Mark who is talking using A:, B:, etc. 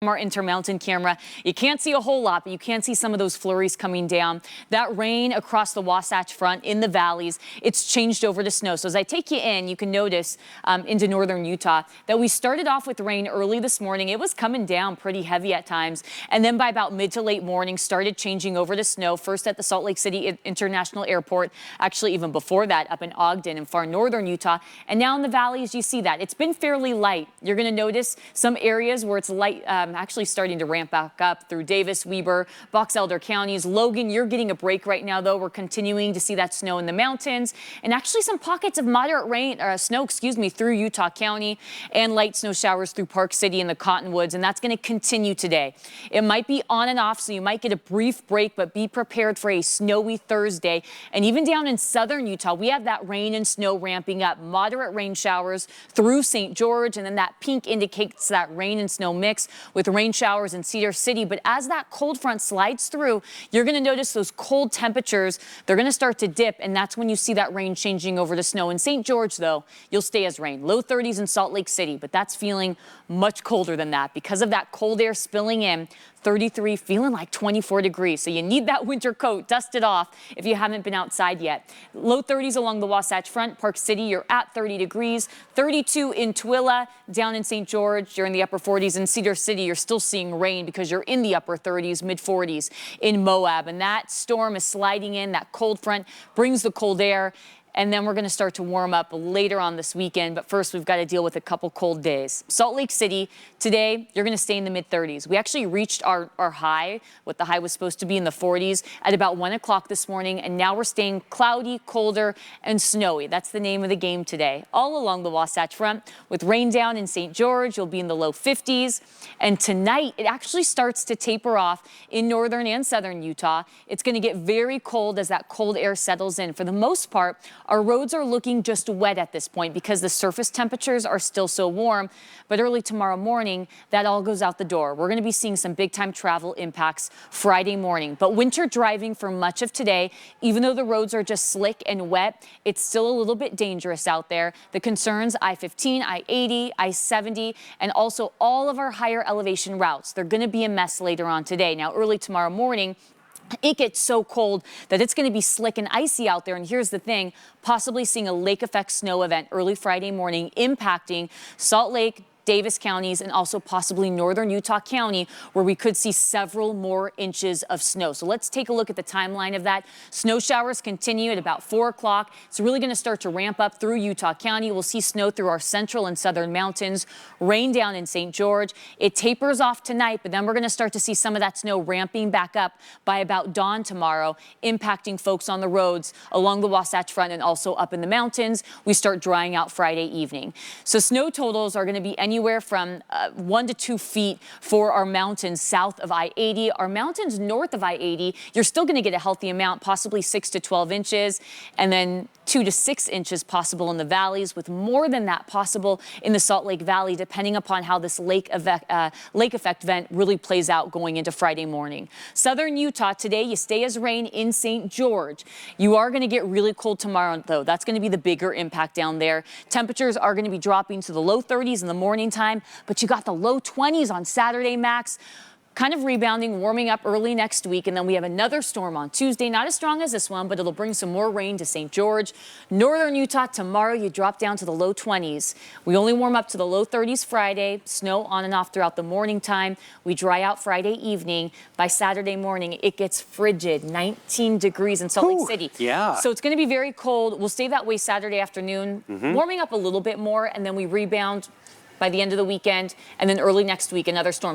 A: Our intermountain camera. You can't see a whole lot, but you can see some of those flurries coming down. That rain across the Wasatch Front in the valleys, it's changed over to snow. So as I take you in, you can notice into northern Utah that we started off with rain early this morning. It was coming down pretty heavy at times. And then by about mid to late morning, started changing over to snow, first at the Salt Lake City International Airport, actually even before that up in Ogden in far northern Utah. And now in the valleys, you see that. It's been fairly light. You're going to notice some areas where it's light, actually starting to ramp back up through Davis, Weber, Box Elder counties. Logan, you're getting a break right now, though. We're continuing to see that snow in the mountains and actually some pockets of moderate snow, through Utah County and light snow showers through Park City and the Cottonwoods. And that's going to continue today. It might be on and off, so you might get a brief break, but be prepared for a snowy Thursday. And even down in southern Utah, we have that rain and snow ramping up. Moderate rain showers through St. George, and then that pink indicates that rain and snow mix with rain showers in Cedar City. But as that cold front slides through, you're going to notice those cold temperatures. They're going to start to dip, and that's when you see that rain changing over to snow. In St. George, though, you'll stay as rain. Low 30s in Salt Lake City, but that's feeling much colder than that because of that cold air spilling in. 33, feeling like 24 degrees. So you need that winter coat, dust it off if you haven't been outside yet. Low 30s along the Wasatch Front. Park City, you're at 30 degrees. 32 in Tooele, down in St. George, you're in the upper 40s. In Cedar City, you're still seeing rain because you're in the upper 30s, mid 40s in Moab. And that storm is sliding in. That cold front brings the cold air. And then we're going to start to warm up later on this weekend. But first, we've got to deal with a couple cold days. Salt Lake City, today, you're going to stay in the mid-30s. We actually reached our high, what the high was supposed to be in the 40s, at about 1 o'clock this morning. And now we're staying cloudy, colder, and snowy. That's the name of the game today. All along the Wasatch Front, with rain down in St. George, you'll be in the low 50s. And tonight, it actually starts to taper off in northern and southern Utah. It's going to get very cold as that cold air settles in. For the most part, our roads are looking just wet at this point because the surface temperatures are still so warm. But early tomorrow morning, that all goes out the door. We're going to be seeing some big-time travel impacts Friday morning. But winter driving for much of today, even though the roads are just slick and wet, it's still a little bit dangerous out there. The concerns, I-15, I-80, I-70, and also all of our higher elevation routes. They're going to be a mess later on today. Now, early tomorrow morning, it gets so cold that it's going to be slick and icy out there. And here's the thing, possibly seeing a lake effect snow event early Friday morning impacting Salt Lake, Davis counties, and also possibly northern Utah County, where we could see several more inches of snow. So let's take a look at the timeline of that. Snow showers continue at about 4 o'clock. It's really going to start to ramp up through Utah County. We'll see snow through our central and southern mountains, rain down in St. George. It tapers off tonight, but then we're going to start to see some of that snow ramping back up by about dawn tomorrow, impacting folks on the roads along the Wasatch Front and also up in the mountains. We start drying out Friday evening. So snow totals are going to be anywhere from 1 to 2 feet for our mountains south of I-80. Our mountains north of I-80, you're still going to get a healthy amount, possibly 6 to 12 inches, and then 2 to 6 inches possible in the valleys, with more than that possible in the Salt Lake Valley, depending upon how this lake effect vent really plays out going into Friday morning. Southern Utah, today you stay as rain in St. George. You are going to get really cold tomorrow, though. That's going to be the bigger impact down there. Temperatures are going to be dropping to the low 30s in the morning time, but you got the low 20s on Saturday, Max. Kind of rebounding, warming up early next week, and then we have another storm on Tuesday. Not as strong as this one, but it'll bring some more rain to St. George. Northern Utah, tomorrow you drop down to the low 20s. We only warm up to the low 30s Friday, snow on and off throughout the morning time. We dry out Friday evening. By Saturday morning, it gets frigid, 19 degrees in Salt Lake City.
B: Yeah.
A: So it's going to be very cold. We'll stay that way Saturday afternoon, warming up a little bit more, and then we rebound by the end of the weekend, and then early next week, another storm.